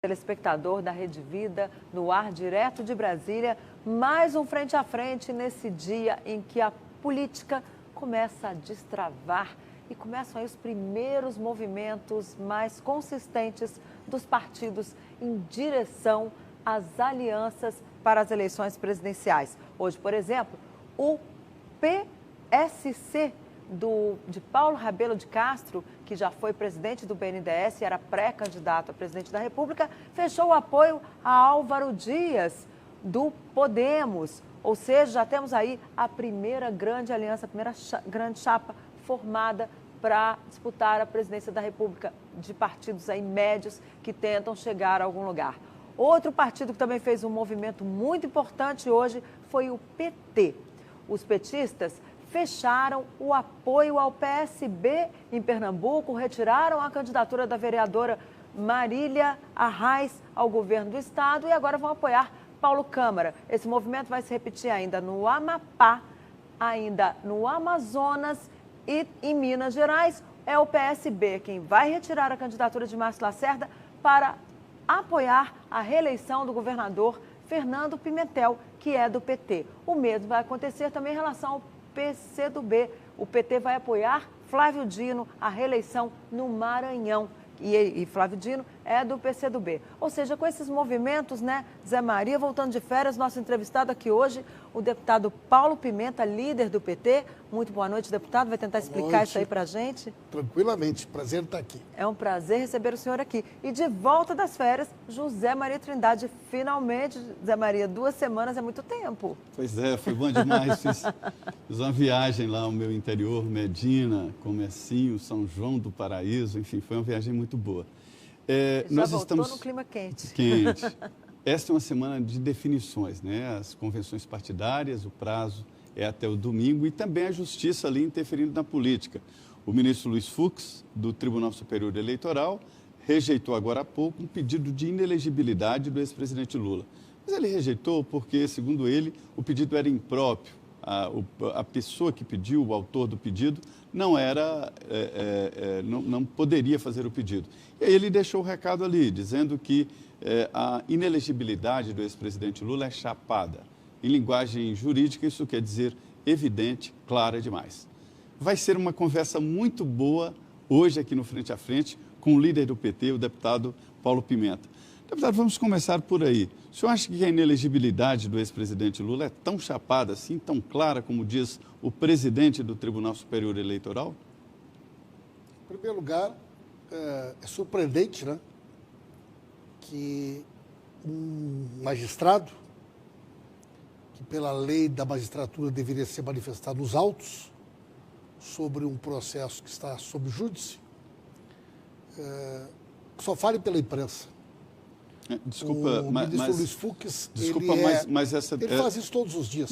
telespectador da Rede Vida, no ar direto de Brasília, mais um Frente a Frente nesse dia em que a política começa a destravar e começam aí os primeiros movimentos mais consistentes dos partidos em direção às alianças para as eleições presidenciais. Hoje, por exemplo, o PSC de Paulo Rabelo de Castro, que já foi presidente do BNDES e era pré-candidato a presidente da República, fechou o apoio a Álvaro Dias, do Podemos. Ou seja, já temos aí a primeira grande aliança, a primeira grande chapa formada para disputar a presidência da República, de partidos aí médios que tentam chegar a algum lugar. Outro partido que também fez um movimento muito importante hoje foi o PT. Os petistas fecharam o apoio ao PSB em Pernambuco, retiraram a candidatura da vereadora Marília Arraes ao governo do estado e agora vão apoiar Paulo Câmara. Esse movimento vai se repetir ainda no Amapá, ainda no Amazonas e em Minas Gerais. É o PSB quem vai retirar a candidatura de Márcio Lacerda para apoiar a reeleição do governador Fernando Pimentel, que é do PT. O mesmo vai acontecer também em relação ao PCdoB. O PT vai apoiar Flávio Dino, a reeleição no Maranhão. E Flávio Dino é do PCdoB. Ou seja, com esses movimentos, né, Zé Maria, voltando de férias, nosso entrevistado aqui hoje, o deputado Paulo Pimenta, líder do PT. Muito boa noite, deputado. Vai tentar explicar isso aí para a gente? Tranquilamente, prazer estar aqui. É um prazer receber o senhor aqui. E de volta das férias, José Maria Trindade. Finalmente, Zé Maria, 2 semanas é muito tempo. Pois é, foi bom demais. Fiz uma viagem lá ao meu interior, Medina, Comercinho, São João do Paraíso, enfim, foi uma viagem muito boa. Nós estamos no clima quente. Esta é uma semana de definições, né? As convenções partidárias, o prazo é até o domingo e também a justiça ali interferindo na política. O ministro Luiz Fux, do Tribunal Superior Eleitoral, rejeitou agora há pouco um pedido de inelegibilidade do ex-presidente Lula. Mas ele rejeitou porque, segundo ele, o pedido era impróprio. A pessoa que pediu, o autor do pedido, não poderia fazer o pedido. E aí ele deixou o recado ali, dizendo que a inelegibilidade do ex-presidente Lula é chapada. Em linguagem jurídica, isso quer dizer evidente, clara demais. Vai ser uma conversa muito boa hoje aqui no Frente a Frente com o líder do PT, o deputado Paulo Pimenta. Deputado, vamos começar por aí. O senhor acha que a inelegibilidade do ex-presidente Lula é tão chapada assim, tão clara, como diz o presidente do Tribunal Superior Eleitoral? Em primeiro lugar, é surpreendente, né, que um magistrado, que pela lei da magistratura deveria ser manifestado nos autos sobre um processo que está sob júdice, só fale pela imprensa. Desculpa, o ministro Luiz Fux, desculpa, ele faz isso todos os dias.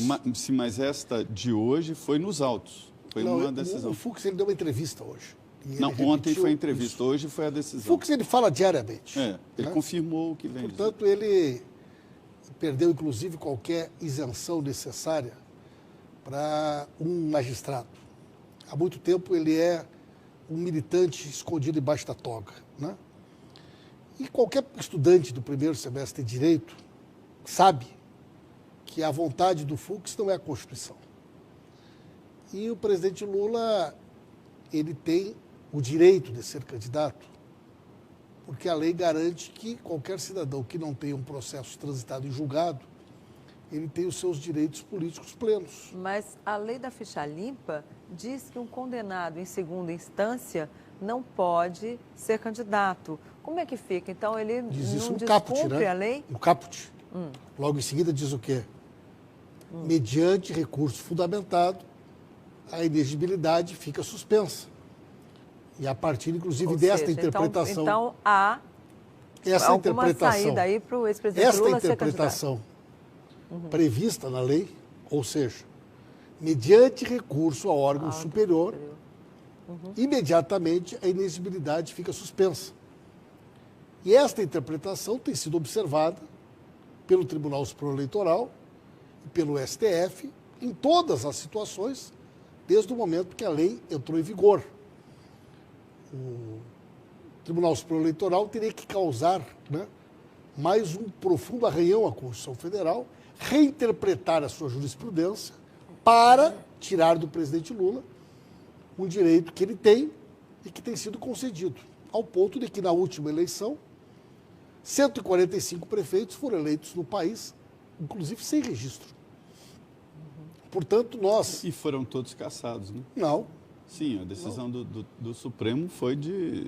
Mas esta de hoje foi nos autos, foi numa decisão. O Fux ele deu uma entrevista hoje. Não, ontem foi a entrevista, hoje foi a decisão. O Fux ele fala diariamente. Ele confirmou o que vem dizendo. Portanto, ele perdeu, inclusive, qualquer isenção necessária para um magistrado. Há muito tempo ele é um militante escondido embaixo da toga, né? E qualquer estudante do primeiro semestre de Direito sabe que a vontade do Fux não é a Constituição. E o presidente Lula, ele tem o direito de ser candidato, porque a lei garante que qualquer cidadão que não tenha um processo transitado em julgado, ele tem os seus direitos políticos plenos. Mas a lei da ficha limpa diz que um condenado em segunda instância não pode ser candidato. Como é que fica? Então, ele diz isso não no caput, descumpre né? a lei? No caput. Logo em seguida diz o quê? Mediante recurso fundamentado, a inexigibilidade fica suspensa. E a partir, inclusive, desta interpretação... Então há alguma saída aí para o ex-presidente Lula ser candidato? Esta interpretação prevista na lei, ou seja, mediante recurso ao órgão superior, imediatamente a inexigibilidade fica suspensa. E esta interpretação tem sido observada pelo Tribunal Superior Eleitoral e pelo STF em todas as situações, desde o momento que a lei entrou em vigor. O Tribunal Superior Eleitoral teria que causar, né, mais um profundo arranhão à Constituição Federal, reinterpretar a sua jurisprudência para tirar do presidente Lula um direito que ele tem e que tem sido concedido, ao ponto de que na última eleição 145 prefeitos foram eleitos no país, inclusive sem registro. Portanto, nós... E foram todos cassados, né? Não. Sim, a decisão do Supremo foi de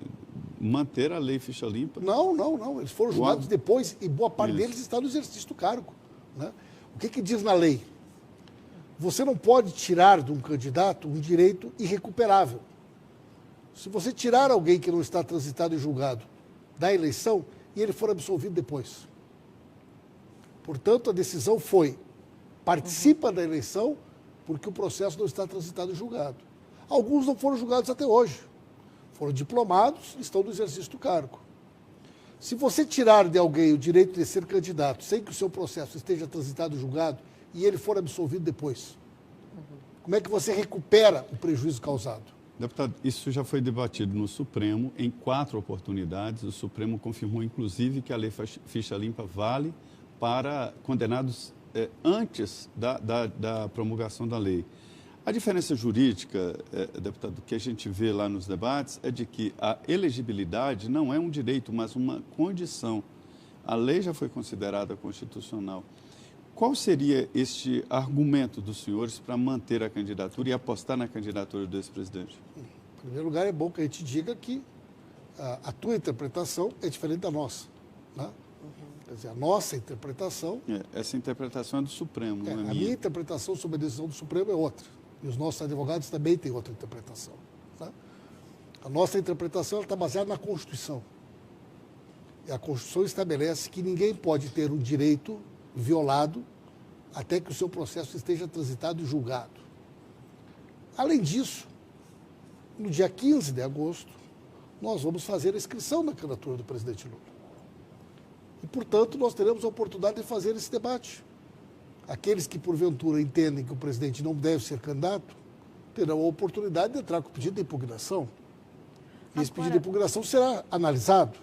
manter a lei ficha limpa. Não. Eles foram julgados depois e boa parte deles está no exercício do cargo. Né? O que diz na lei? Você não pode tirar de um candidato um direito irrecuperável. Se você tirar alguém que não está transitado e julgado da eleição e ele for absolvido depois. Portanto, a decisão foi: participa da eleição porque o processo não está transitado e julgado. Alguns não foram julgados até hoje. Foram diplomados e estão no exercício do cargo. Se você tirar de alguém o direito de ser candidato sem que o seu processo esteja transitado e julgado e ele for absolvido depois, como é que você recupera o prejuízo causado? Deputado, isso já foi debatido no Supremo em 4 oportunidades. O Supremo confirmou, inclusive, que a lei ficha limpa vale para condenados antes da promulgação da lei. A diferença jurídica, deputado, que a gente vê lá nos debates é de que a elegibilidade não é um direito, mas uma condição. A lei já foi considerada constitucional. Qual seria este argumento dos senhores para manter a candidatura e apostar na candidatura do ex-presidente? Em primeiro lugar, é bom que a gente diga que a tua interpretação é diferente da nossa. Né? Quer dizer, a nossa interpretação... Essa interpretação é do Supremo, não é minha. A minha interpretação sobre a decisão do Supremo é outra. E os nossos advogados também têm outra interpretação. Tá? A nossa interpretação está baseada na Constituição. E a Constituição estabelece que ninguém pode ter um direito violado até que o seu processo esteja transitado e julgado. Além disso, no dia 15 de agosto, nós vamos fazer a inscrição na candidatura do presidente Lula. E, portanto, nós teremos a oportunidade de fazer esse debate. Aqueles que, porventura, entendem que o presidente não deve ser candidato, terão a oportunidade de entrar com o pedido de impugnação. E esse pedido de impugnação será analisado.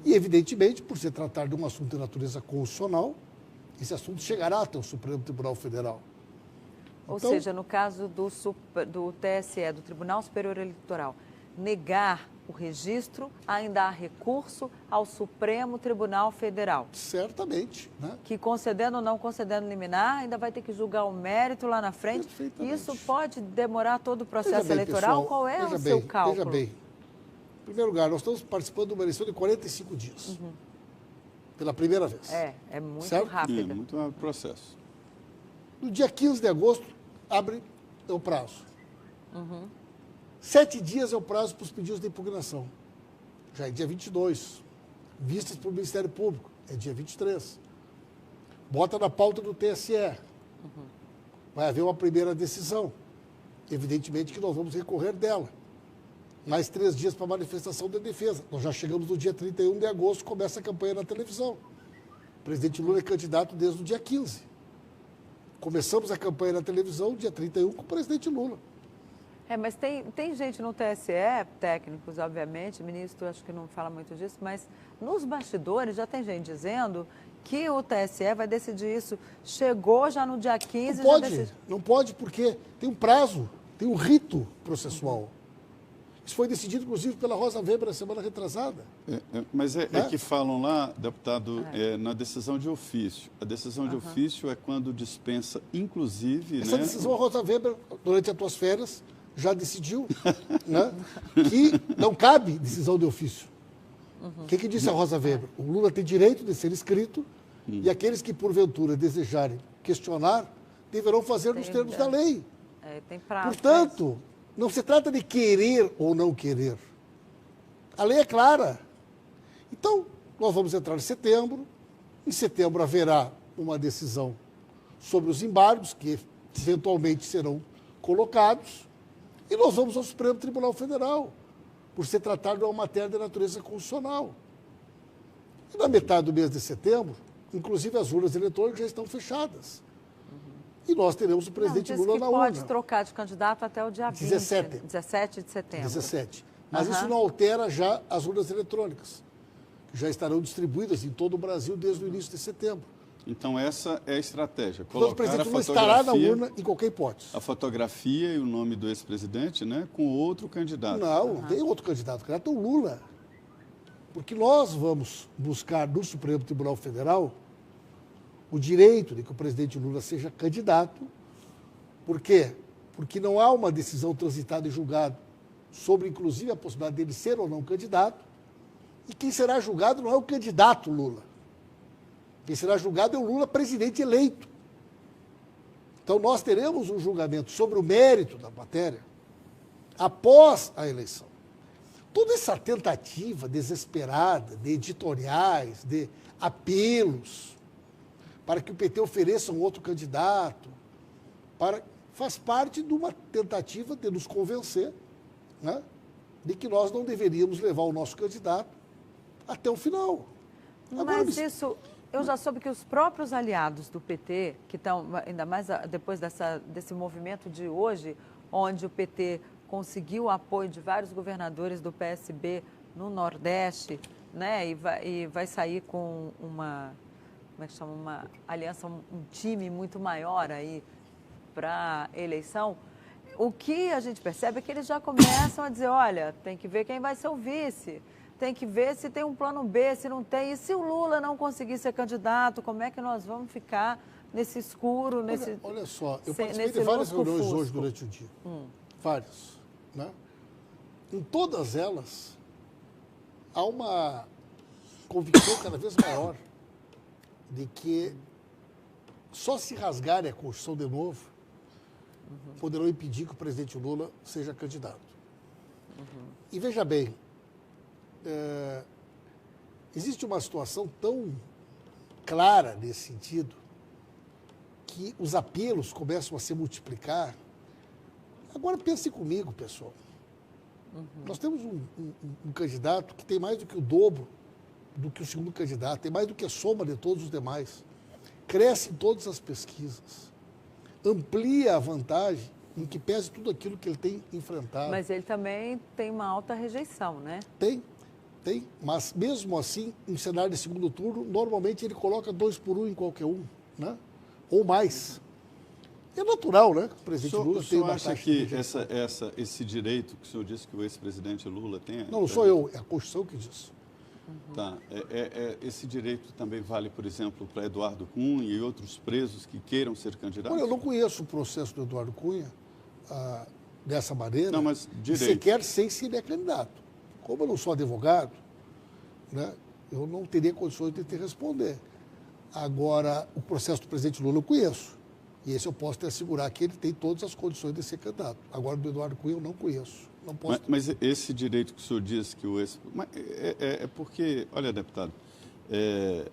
E, evidentemente, por se tratar de um assunto de natureza constitucional, esse assunto chegará até o Supremo Tribunal Federal. Ou seja, no caso do TSE, do Tribunal Superior Eleitoral, negar o registro, ainda há recurso ao Supremo Tribunal Federal. Certamente. Né? Que concedendo ou não concedendo liminar, ainda vai ter que julgar o mérito lá na frente. Isso pode demorar todo o processo eleitoral? Pessoal, qual é o seu cálculo? Veja bem. Em primeiro lugar, nós estamos participando de uma eleição de 45 dias. Pela primeira vez. É muito certo? rápido. É muito rápido o processo. No dia 15 de agosto, abre o prazo. 7 dias é o prazo para os pedidos de impugnação. Já é dia 22. Vistas para o Ministério Público, é dia 23. Bota na pauta do TSE. Vai haver uma primeira decisão. Evidentemente que nós vamos recorrer dela. Mais 3 dias para manifestação de defesa. Nós já chegamos no dia 31 de agosto, começa a campanha na televisão. O presidente Lula é candidato desde o dia 15. Começamos a campanha na televisão dia 31 com o presidente Lula. Mas tem gente no TSE, técnicos, obviamente, ministro acho que não fala muito disso, mas nos bastidores já tem gente dizendo que o TSE vai decidir isso. Chegou já no dia 15... Não pode, porque tem um prazo, tem um rito processual. Isso foi decidido, inclusive, pela Rosa Weber na semana retrasada. Mas é que falam lá, deputado, na decisão de ofício. A decisão de ofício é quando dispensa, inclusive... Essa decisão, a Rosa Weber, durante as tuas férias, já decidiu né, que não cabe decisão de ofício. O que disse a Rosa Weber? O Lula tem direito de ser inscrito e aqueles que, porventura, desejarem questionar, deverão fazer nos termos da lei. Tem prazo. Portanto, não se trata de querer ou não querer. A lei é clara. Então, nós vamos entrar em setembro. Em setembro haverá uma decisão sobre os embargos, que eventualmente serão colocados. E nós vamos ao Supremo Tribunal Federal, por se tratar de uma matéria de natureza constitucional. E na metade do mês de setembro, inclusive as urnas eletrônicas já estão fechadas. E nós teremos o presidente Lula na urna. Pode trocar de candidato até o dia 17. 17 de setembro. 17. Mas isso não altera já as urnas eletrônicas. que já estarão distribuídas em todo o Brasil desde o início de setembro. Então, essa é a estratégia. Então, o presidente Lula estará na urna em qualquer hipótese. A fotografia e o nome do ex-presidente, né, com outro candidato. Não tem outro candidato. O candidato é o Lula. Porque nós vamos buscar no Supremo Tribunal Federal o direito de que o presidente Lula seja candidato. Por quê? Porque não há uma decisão transitada e julgada sobre, inclusive, a possibilidade dele ser ou não candidato. E quem será julgado não é o candidato Lula. Quem será julgado é o Lula presidente eleito. Então, nós teremos um julgamento sobre o mérito da matéria após a eleição. Toda essa tentativa desesperada de editoriais, de apelos para que o PT ofereça um outro candidato, faz parte de uma tentativa de nos convencer, né, de que nós não deveríamos levar o nosso candidato até o final. Agora, mas isso, eu já soube que os próprios aliados do PT, que estão, ainda mais depois desse movimento de hoje, onde o PT conseguiu o apoio de vários governadores do PSB no Nordeste, né, e vai sair com uma, como é que chama, uma aliança, um time muito maior aí para a eleição. O que a gente percebe é que eles já começam a dizer, olha, tem que ver quem vai ser o vice, tem que ver se tem um plano B, se não tem, e se o Lula não conseguir ser candidato, como é que nós vamos ficar nesse escuro, nesse... Olha só, eu participei de várias reuniões hoje durante o dia, várias, né? Em todas elas, há uma convicção cada vez maior de que só se rasgarem a Constituição de novo, poderão impedir que o presidente Lula seja candidato. E veja bem, existe uma situação tão clara nesse sentido que os apelos começam a se multiplicar. Agora pense comigo, pessoal. Nós temos um candidato que tem mais do que o dobro do que o segundo candidato, tem mais do que a soma de todos os demais. Cresce em todas as pesquisas. Amplia a vantagem em que pese tudo aquilo que ele tem enfrentado. Mas ele também tem uma alta rejeição, né? Tem. Mas mesmo assim, em cenário de segundo turno, normalmente ele coloca 2-1 em qualquer um, né? Ou mais. É natural, né? O presidente Lula tem uma taxa que esse direito que o senhor disse que o ex-presidente Lula tem... Não sou eu, é a Constituição que diz. Tá. Esse direito também vale, por exemplo, para Eduardo Cunha e outros presos que queiram ser candidatos? Olha, eu não conheço o processo do Eduardo Cunha dessa maneira, não, mas sequer sei se ele é candidato. Como eu não sou advogado, né, eu não teria condições de te responder. Agora, o processo do presidente Lula eu conheço. E esse eu posso te assegurar que ele tem todas as condições de ser candidato. Agora, do Eduardo Cunha eu não conheço. Não posso... mas esse direito que o senhor diz que o ex... É porque, olha, deputado, é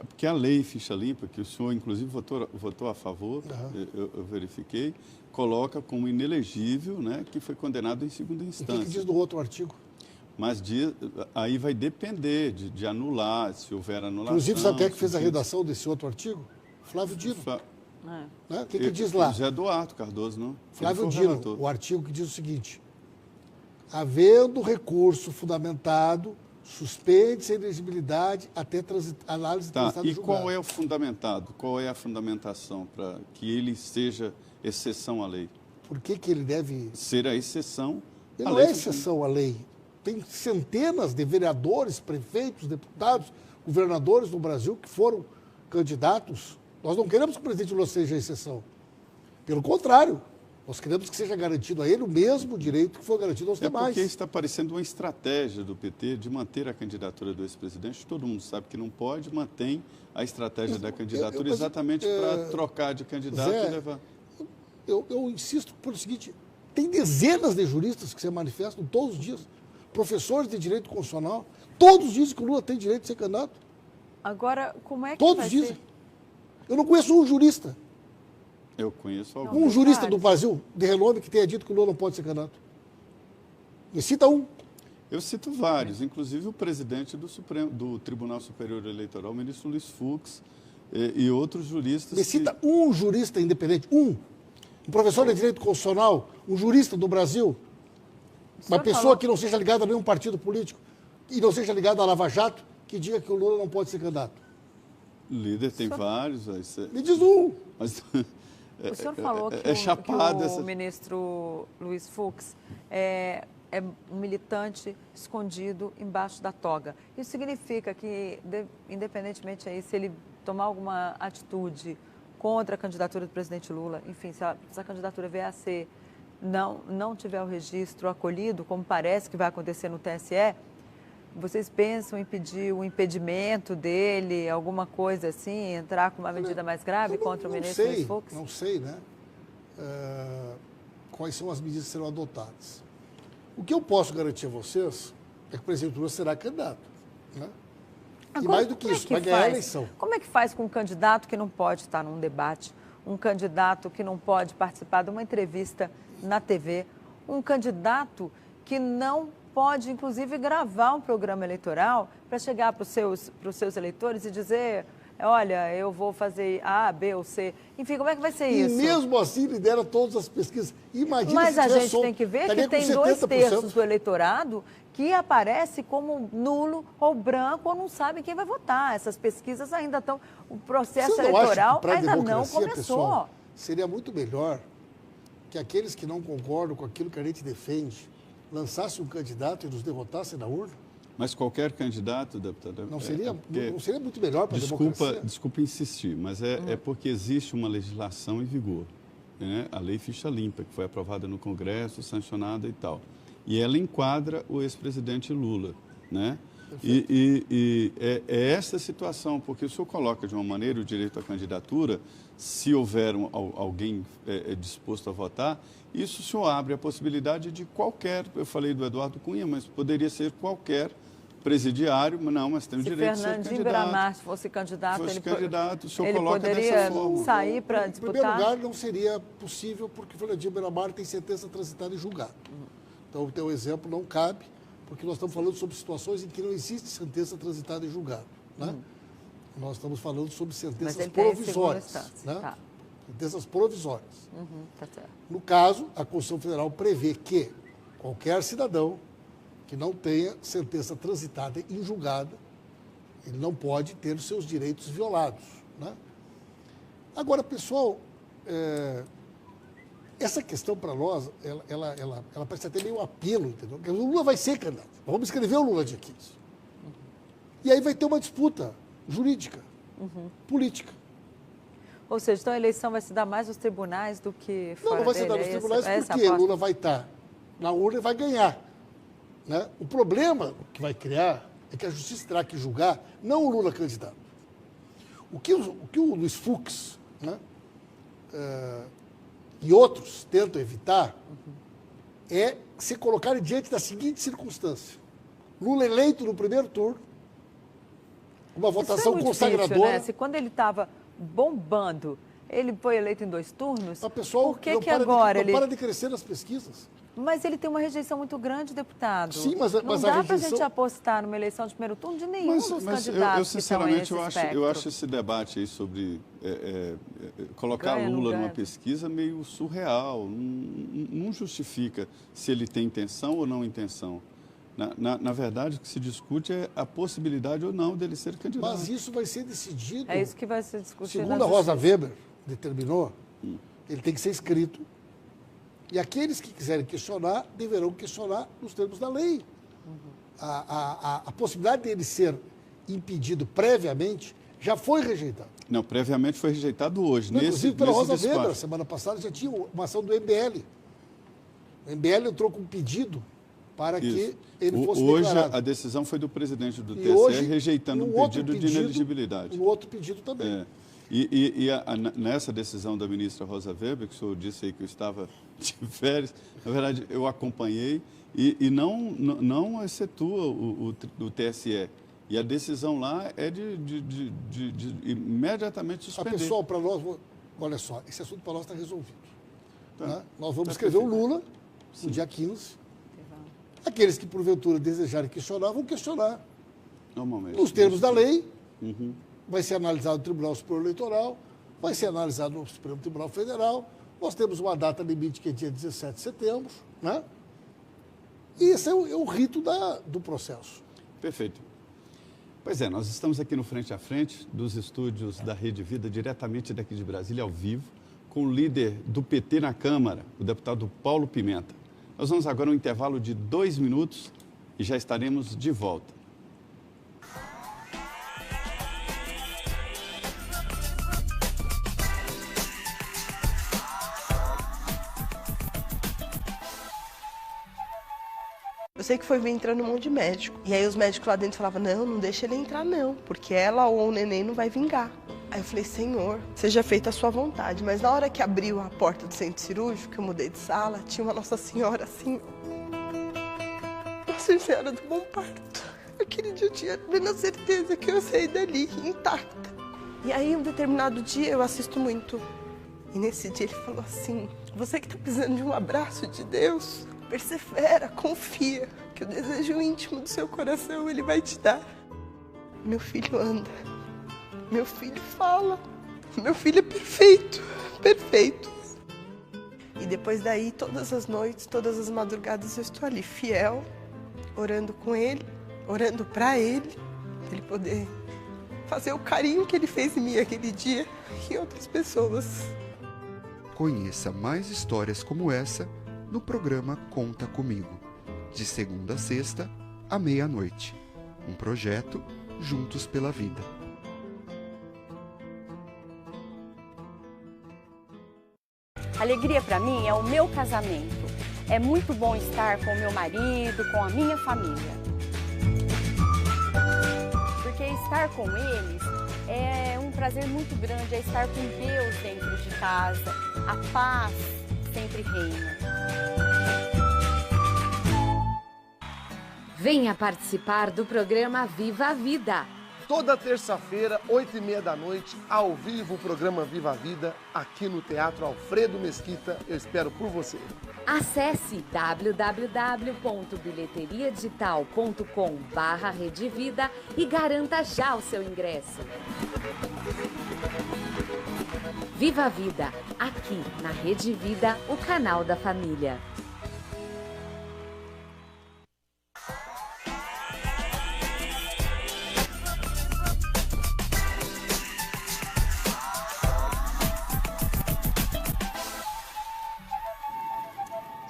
porque a lei Ficha Limpa, que o senhor, inclusive, votou a favor, eu verifiquei, coloca como inelegível, né, que foi condenado em segunda instância. O que diz no outro artigo? Mas aí vai depender de anular, se houver anulação. Inclusive, sabe quem é que fez a redação desse outro artigo? Flávio Dino. Né? O que diz lá? José Eduardo Cardoso, não? Flávio Dino, o artigo que diz o seguinte: havendo recurso fundamentado, suspende-se a elegibilidade até análise transitada e julgada. qual é o fundamentado? Qual é a fundamentação para que ele seja exceção à lei? Por que ele deve... ser a exceção à lei? Ele não é exceção à lei. Tem centenas de vereadores, prefeitos, deputados, governadores no Brasil que foram candidatos. Nós não queremos que o presidente Lula seja exceção. Pelo contrário, nós queremos que seja garantido a ele o mesmo direito que foi garantido aos demais. Porque está parecendo uma estratégia do PT de manter a candidatura do ex-presidente. Todo mundo sabe que não pode, mantém a estratégia da candidatura exatamente para trocar de candidato e levar... Eu insisto pelo seguinte, tem dezenas de juristas que se manifestam todos os dias, professores de direito constitucional, todos dizem que o Lula tem direito de ser candidato. Agora, como é que todos vai dizem. ser? Eu não conheço um jurista. Eu conheço alguns. Um jurista do Brasil, de renome, que tenha dito que o Lula não pode ser candidato. Me cita um. Eu cito vários, inclusive o presidente do Tribunal Superior Eleitoral, o ministro Luiz Fux, e outros juristas. Me cita um jurista independente, um professor de direito constitucional, um jurista do Brasil, uma pessoa que não seja ligada a nenhum partido político e não seja ligada à Lava Jato, que diga que o Lula não pode ser candidato? Líder tem vários. Me diz um. Mas, O senhor falou que, chapado o ministro Luiz Fux é um militante escondido embaixo da toga. Isso significa que, independentemente aí, se ele tomar alguma atitude contra a candidatura do presidente Lula, enfim, se a candidatura vier a ser, não tiver o registro acolhido, como parece que vai acontecer no TSE, vocês pensam em pedir o impedimento dele, alguma coisa assim, entrar com uma medida mais grave contra o ministro Luiz Fux? Não sei, né? Quais são as medidas que serão adotadas. O que eu posso garantir a vocês é que o presidente Lula será candidato, né? Agora, e mais do que isso, vai ganhar a eleição. Como é que faz com um candidato que não pode estar num debate, um candidato que não pode participar de uma entrevista na TV, um candidato que não pode, inclusive, gravar um programa eleitoral para chegar para os seus eleitores e dizer, olha, eu vou fazer A, B ou C. Enfim, como é que vai ser isso? E mesmo assim lidera todas as pesquisas. Imagina Mas se a tiver gente tem que ver que tem 70%. 2/3 do eleitorado que aparece como nulo ou branco ou não sabe quem vai votar. Essas pesquisas ainda estão... O processo eleitoral ainda não começou. Pessoal, seria muito melhor que aqueles que não concordam com aquilo que a gente defende lançassem um candidato e nos derrotassem na urna? Mas qualquer candidato, deputado... Não seria muito melhor para a democracia? Desculpa insistir, mas é porque existe uma legislação em vigor, né? A Lei Ficha Limpa, que foi aprovada no Congresso, sancionada e tal. E ela enquadra o ex-presidente Lula, né? E é essa situação, porque o senhor coloca de uma maneira o direito à candidatura, se houver alguém disposto a votar, isso o senhor abre a possibilidade de qualquer, eu falei do Eduardo Cunha, mas poderia ser qualquer presidiário, mas tem o direito de ser candidato. Se Fernandinho Bramar fosse candidato, o senhor ele coloca poderia dessa forma. sair para disputar? Em primeiro lugar, não seria possível, porque Fernandinho Bramar tem sentença transitada e julgada. Então, o teu exemplo não cabe, porque nós estamos falando sobre situações em que não existe sentença transitada e julgada. Né? Nós estamos falando sobre sentenças provisórias. Né? Tá. Sentenças provisórias. Tá certo. No caso, a Constituição Federal prevê que qualquer cidadão que não tenha sentença transitada e julgada, ele não pode ter os seus direitos violados. Né? Agora, pessoal, essa questão para nós, ela parece até meio um apelo, entendeu? Porque o Lula vai ser candidato. Vamos escrever o Lula dia 15. E aí vai ter uma disputa jurídica, política. Ou seja, então a eleição vai se dar mais nos tribunais do que fora não vai se dar nos tribunais porque Lula vai estar na urna e vai ganhar. Né? O problema que vai criar é que a justiça terá que julgar não o Lula candidato. O que o Luiz Fux, né, e outros tentam evitar é se colocarem diante da seguinte circunstância. Lula eleito no primeiro turno, uma votação consagradora. Difícil, né? Se quando ele estava bombando, ele foi eleito em 2 turnos, pessoal, por que agora ele... para de crescer nas pesquisas. Mas ele tem uma rejeição muito grande, deputado. Sim, mas não dá rejeição... para a gente apostar numa eleição de primeiro turno de nenhum dos candidatos eu sinceramente, que estão eu acho esse debate aí sobre colocar Lula numa pesquisa meio surreal. Não justifica se ele tem intenção ou não intenção. Na verdade, o que se discute é a possibilidade ou não dele ser candidato. Mas isso vai ser decidido... É isso que vai ser discutido. Segundo a Rosa Weber determinou, ele tem que ser escrito. E aqueles que quiserem questionar, deverão questionar nos termos da lei. A possibilidade dele ser impedido previamente já foi rejeitada. Não, previamente foi rejeitado hoje. Inclusive pela Rosa Weber, semana passada já tinha uma ação do MBL. O MBL entrou com um pedido para que ele fosse declarado. Hoje a decisão foi do presidente do TSE rejeitando um pedido de inelegibilidade. Um outro pedido também. Nessa decisão da ministra Rosa Weber, que o senhor disse aí que eu estava de férias, na verdade eu acompanhei e não excetua o TSE. E a decisão lá é de imediatamente suspender. Pessoal, para nós, olha só, esse assunto para nós está resolvido. Tá. Né? Nós vamos escrever o Lula no dia 15. Aqueles que, porventura, desejarem questionar, vão questionar. Normalmente. Nos termos da lei, vai ser analisado no Tribunal Superior Eleitoral, vai ser analisado no Supremo Tribunal Federal. Nós temos uma data limite que é dia 17 de setembro, né? E esse é o rito do processo. Perfeito. Pois é, nós estamos aqui no Frente a Frente dos estúdios da Rede Vida, diretamente daqui de Brasília, ao vivo, com o líder do PT na Câmara, o deputado Paulo Pimenta. Nós vamos agora a um intervalo de 2 minutos e já estaremos de volta. Eu sei que foi vir entrando um monte de médico. E aí os médicos lá dentro falavam, não deixa ele entrar não, porque ela ou o neném não vai vingar. Aí eu falei, Senhor, seja feita a sua vontade. Mas na hora que abriu a porta do centro cirúrgico, que eu mudei de sala, tinha uma Nossa Senhora assim. Nossa Senhora do Bom Parto. Aquele dia eu tinha plena certeza que eu ia sair dali intacta. E aí um determinado dia eu assisto muito. E nesse dia ele falou assim, você que tá precisando de um abraço de Deus, persevera, confia, que o desejo íntimo do seu coração ele vai te dar. Meu filho anda, meu filho fala, meu filho é perfeito, perfeito. E depois daí, todas as noites, todas as madrugadas eu estou ali, fiel, orando com ele, orando para ele poder fazer o carinho que ele fez em mim aquele dia e em outras pessoas. Conheça mais histórias como essa no programa Conta Comigo, de segunda a sexta, à meia-noite. Um projeto Juntos pela Vida. Alegria para mim é o meu casamento. É muito bom estar com o meu marido, com a minha família. Porque estar com eles é um prazer muito grande, é estar com Deus dentro de casa. A paz sempre reina. Venha participar do programa Viva a Vida. Toda terça-feira, 8h30 da noite, ao vivo, o programa Viva a Vida, aqui no Teatro Alfredo Mesquita. Eu espero por você. Acesse www.bilheteriadigital.com/redevida e garanta já o seu ingresso. Viva a Vida, aqui na Rede Vida, o canal da família.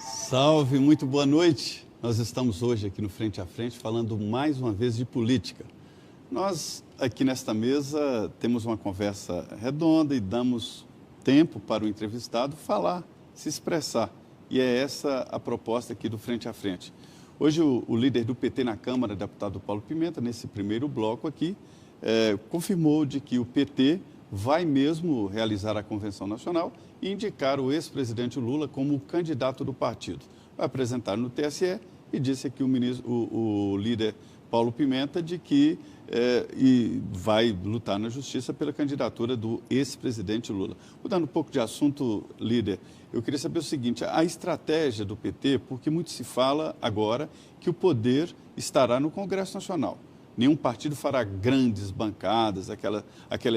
Salve, muito boa noite. Nós estamos hoje aqui no Frente a Frente falando mais uma vez de política. Nós aqui nesta mesa temos uma conversa redonda e damos tempo para o entrevistado falar, se expressar. E é essa a proposta aqui do Frente a Frente. Hoje o líder do PT na Câmara, deputado Paulo Pimenta, nesse primeiro bloco aqui, confirmou de que o PT vai mesmo realizar a Convenção Nacional e indicar o ex-presidente Lula como candidato do partido. Vai apresentar no TSE e disse aqui o líder Paulo Pimenta de que vai lutar na Justiça pela candidatura do ex-presidente Lula. Mudando um pouco de assunto, líder, eu queria saber o seguinte, a estratégia do PT, porque muito se fala agora que o poder estará no Congresso Nacional. Nenhum partido fará grandes bancadas, aquela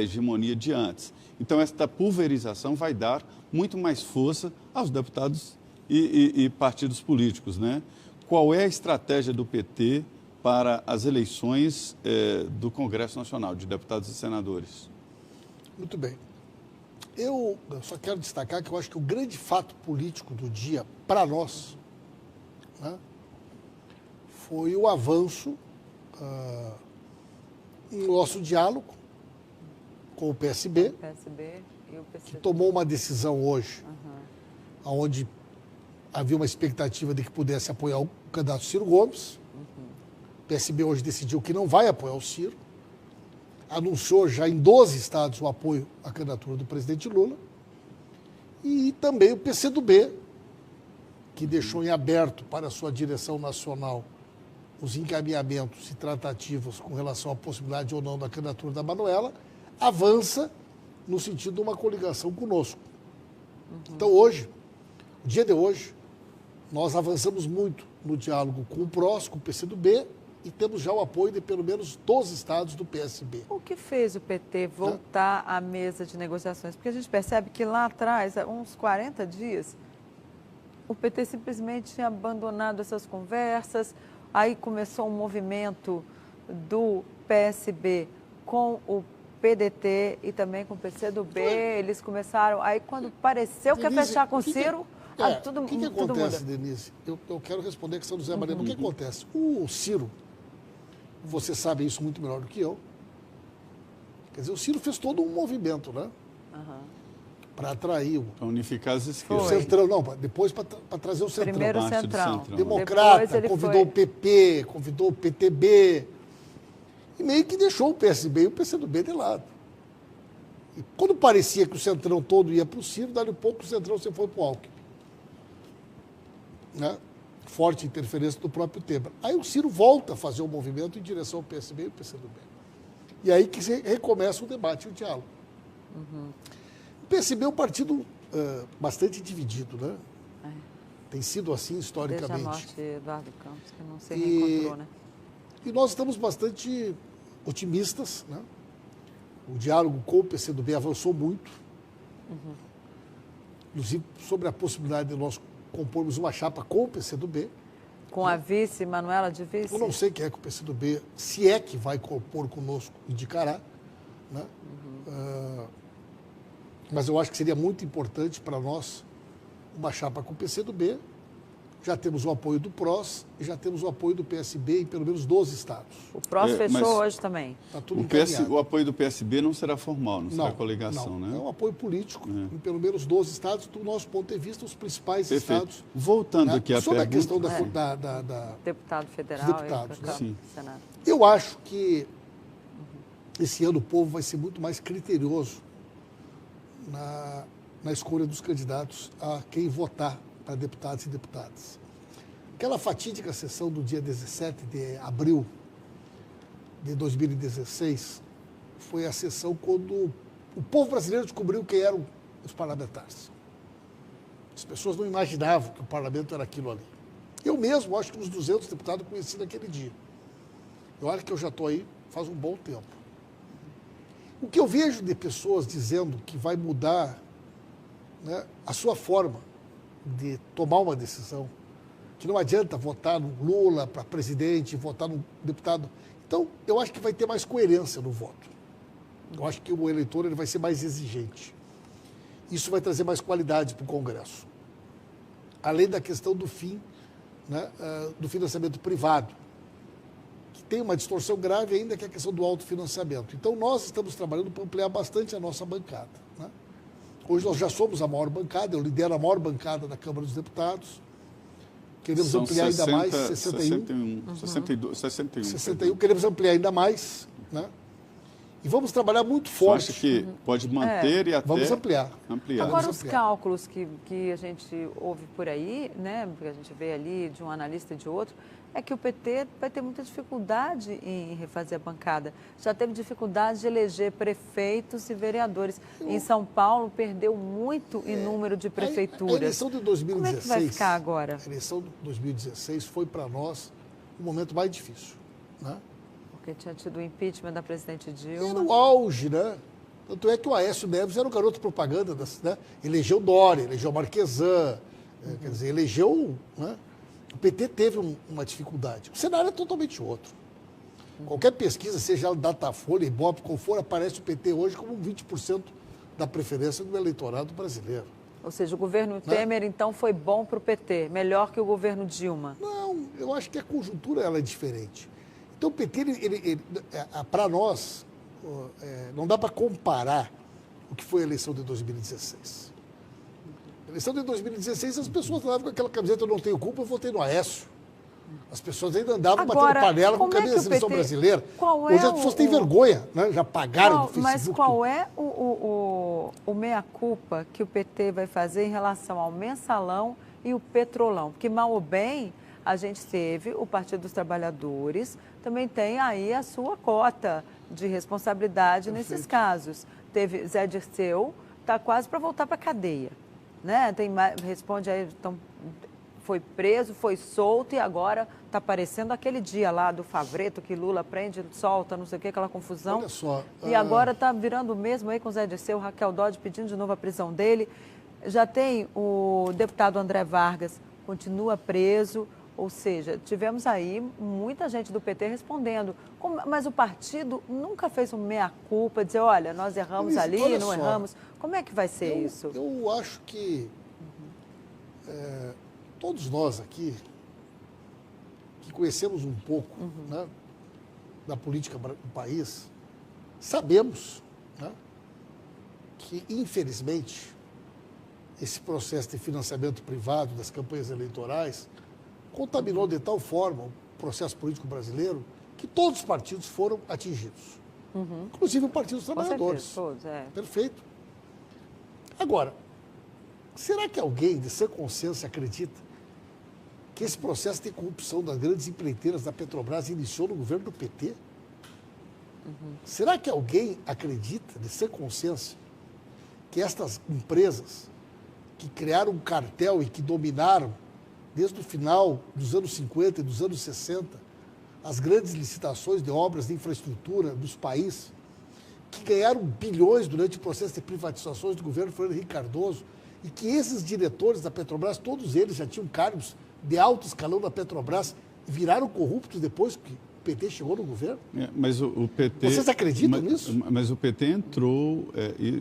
hegemonia de antes. Então, esta pulverização vai dar muito mais força aos deputados e partidos políticos, né? Qual é a estratégia do PT para as eleições do Congresso Nacional, de deputados e senadores? Muito bem. Eu só quero destacar que eu acho que o grande fato político do dia, para nós, né, foi o avanço no nosso diálogo com o PSB, e o PCB. que tomou uma decisão hoje, onde havia uma expectativa de que pudesse apoiar o candidato Ciro Gomes. O PSB hoje decidiu que não vai apoiar o Ciro. Anunciou já em 12 estados o apoio à candidatura do presidente Lula. E também o PCdoB, que deixou em aberto para a sua direção nacional os encaminhamentos e tratativas com relação à possibilidade ou não da candidatura da Manuela, avança no sentido de uma coligação conosco. Então hoje, o dia de hoje, nós avançamos muito no diálogo com o PROS, com o PCdoB, e temos já o apoio de pelo menos 12 estados do PSB. O que fez o PT voltar à mesa de negociações? Porque a gente percebe que lá atrás, há uns 40 dias, o PT simplesmente tinha abandonado essas conversas, aí começou um movimento do PSB com o PDT e também com o PCdoB, eles começaram... Aí, quando pareceu que ia fechar com o Ciro, tudo muda. O que acontece, Denise? Eu quero responder a questão do Zé Maria. O que acontece? O Ciro, você sabe isso muito melhor do que eu, quer dizer, o Ciro fez todo um movimento, né? Para atrair Para unificar as esquerdas. o Centrão, não, depois para trazer o Centrão. Primeiro o Parte do Centrão. Centrão. Democrata, convidou o PP, convidou o PTB, e meio que deixou o PSB e o PCdoB de lado. E quando parecia que o Centrão todo ia para o Ciro, dali a pouco o Centrão se foi para o Alckmin. Né? Forte interferência do próprio Temer. Aí o Ciro volta a fazer o movimento em direção ao PSB e ao PCdoB. E aí que se recomeça o debate e o diálogo. O PSB é um partido bastante dividido, né? Tem sido assim historicamente. Desde a morte de Eduardo Campos, que não se reencontrou, né? E nós estamos bastante otimistas, né? O diálogo com o PCdoB avançou muito, inclusive sobre a possibilidade de nós compormos uma chapa com o PCdoB. Com a vice, Manuela de vice? Eu não sei quem é que o PCdoB, se é que vai compor conosco, indicará, né? Mas eu acho que seria muito importante para nós uma chapa com o PCdoB. Já temos o apoio do PROS e já temos o apoio do PSB em pelo menos 12 estados. O PROS fechou mas hoje também. Está tudo encaminhado. O apoio do PSB não será formal, não será coligação, não. né? É um apoio político em pelo menos 12 estados, do nosso ponto de vista, os principais Perfeito. estados. Voltando aqui à sobre pergunta... a questão da Deputado federal deputados, e para Sim. Senado. Eu acho que esse ano o povo vai ser muito mais criterioso na escolha dos candidatos a quem votar para deputados e deputadas. Aquela fatídica sessão do dia 17 de abril de 2016 foi a sessão quando o povo brasileiro descobriu quem eram os parlamentares. As pessoas não imaginavam que o parlamento era aquilo ali. Eu mesmo acho que uns 200 deputados conheci naquele dia. Eu acho que eu já estou aí faz um bom tempo. O que eu vejo de pessoas dizendo que vai mudar, né, a sua forma de tomar uma decisão, que não adianta votar no Lula para presidente, votar no deputado. Então, eu acho que vai ter mais coerência no voto. Eu acho que o eleitor ele vai ser mais exigente. Isso vai trazer mais qualidade para o Congresso. Além da questão do fim, né, do financiamento privado, que tem uma distorção grave ainda, que é a questão do autofinanciamento. Então, nós estamos trabalhando para ampliar bastante a nossa bancada, né? Hoje nós já somos a maior bancada, eu lidero a maior bancada da Câmara dos Deputados. Queremos ampliar ainda mais, 61. Queremos ampliar ainda mais, né? E vamos trabalhar muito forte. Você acha que pode manter e até... Vamos ampliar. Agora, os cálculos que a gente ouve por aí, né, porque a gente vê ali de um analista e de outro, é que o PT vai ter muita dificuldade em refazer a bancada. Já teve dificuldade de eleger prefeitos e vereadores. Em São Paulo, perdeu muito em número de prefeituras. A eleição de 2016... Como é que vai ficar agora? A eleição de 2016 foi, para nós, o momento mais difícil, né? Porque tinha tido o impeachment da presidente Dilma. Era o auge, né? Tanto é que o Aécio Neves era o garoto propaganda, né? Elegeu Dória, elegeu Marquesan, quer dizer, elegeu... Né? O PT teve uma dificuldade. O cenário é totalmente outro. Qualquer pesquisa, seja ela Datafolha, Ibope, qual for, aparece o PT hoje como 20% da preferência do eleitorado brasileiro. Ou seja, o governo Temer, então, foi bom para o PT, melhor que o governo Dilma? Não, eu acho que a conjuntura ela é diferente. Então, o PT, para nós, não dá para comparar o que foi a eleição de 2016. A eleição de 2016, as pessoas andavam com aquela camiseta, eu não tenho culpa, eu votei no Aécio. As pessoas ainda andavam batendo panela com a camisa da seleção brasileira. Hoje as pessoas têm vergonha, né? Já pagaram no Facebook. Mas qual é o meia-culpa que o PT vai fazer em relação ao mensalão e o petrolão? Porque, mal ou bem, a gente teve o Partido dos Trabalhadores, também tem aí a sua cota de responsabilidade nesses casos. Teve Zé Dirceu, está quase para voltar para a cadeia. Né? Responde aí, então, foi preso, foi solto e agora está aparecendo aquele dia lá do Favreto que Lula prende, solta, não sei o que, aquela confusão. Olha só. E agora está virando o mesmo aí com o Zé Dirceu, Raquel Dodge pedindo de novo a prisão dele. Já tem o deputado André Vargas, continua preso. Ou seja, tivemos aí muita gente do PT respondendo, mas o partido nunca fez um meia-culpa, dizer, olha, nós erramos ali, não erramos. Como é que vai ser isso? Eu acho que todos nós aqui, que conhecemos um pouco né, da política do país, sabemos né, que, infelizmente, esse processo de financiamento privado das campanhas eleitorais contaminou de tal forma o processo político brasileiro que todos os partidos foram atingidos. Inclusive o Partido dos Trabalhadores. Todos, Perfeito. Agora, será que alguém de sã consciência acredita que esse processo de corrupção das grandes empreiteiras da Petrobras iniciou no governo do PT? Será que alguém acredita, de sã consciência, que estas empresas que criaram um cartel e que dominaram, desde o final dos anos 50 e dos anos 60, as grandes licitações de obras de infraestrutura dos países, que ganharam bilhões durante o processo de privatizações do governo Fernando Henrique Cardoso, e que esses diretores da Petrobras, todos eles já tinham cargos de alto escalão da Petrobras, viraram corruptos depois que o PT chegou no governo? Mas o PT... Vocês acreditam nisso? Mas o PT entrou,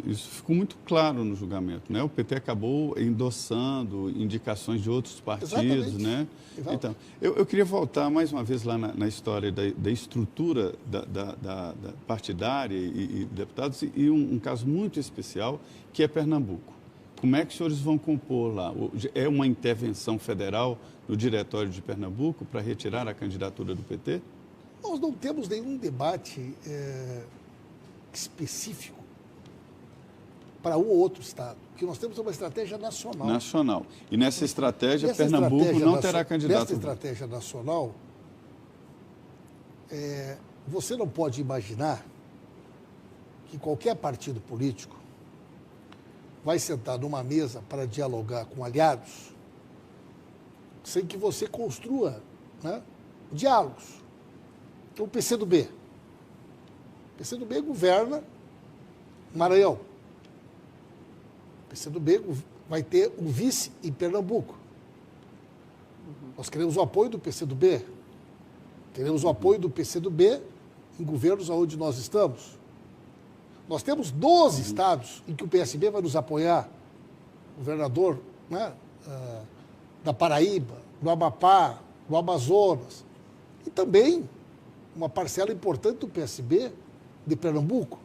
isso ficou muito claro no julgamento, né? O PT acabou endossando indicações de outros partidos, Exatamente. né? Então, eu queria voltar mais uma vez lá na história da estrutura da partidária e deputados, e um caso muito especial, que é Pernambuco. Como é que os senhores vão compor lá? É uma intervenção federal no Diretório de Pernambuco para retirar a candidatura do PT? Nós não temos nenhum debate específico para um ou outro estado. O que nós temos é uma estratégia nacional. Nacional. E nessa estratégia, Pernambuco não terá candidato. Nessa estratégia nacional, você não pode imaginar que qualquer partido político vai sentar numa mesa para dialogar com aliados sem que você construa diálogos. Então, o PCdoB. O PCdoB governa Maranhão. O PCdoB vai ter um vice em Pernambuco. Nós queremos o apoio do PCdoB. Queremos o apoio do PCdoB em governos onde nós estamos. Nós temos 12 estados em que o PSB vai nos apoiar. Governador da Paraíba, do Amapá, do Amazonas. E também uma parcela importante do PSB de Pernambuco.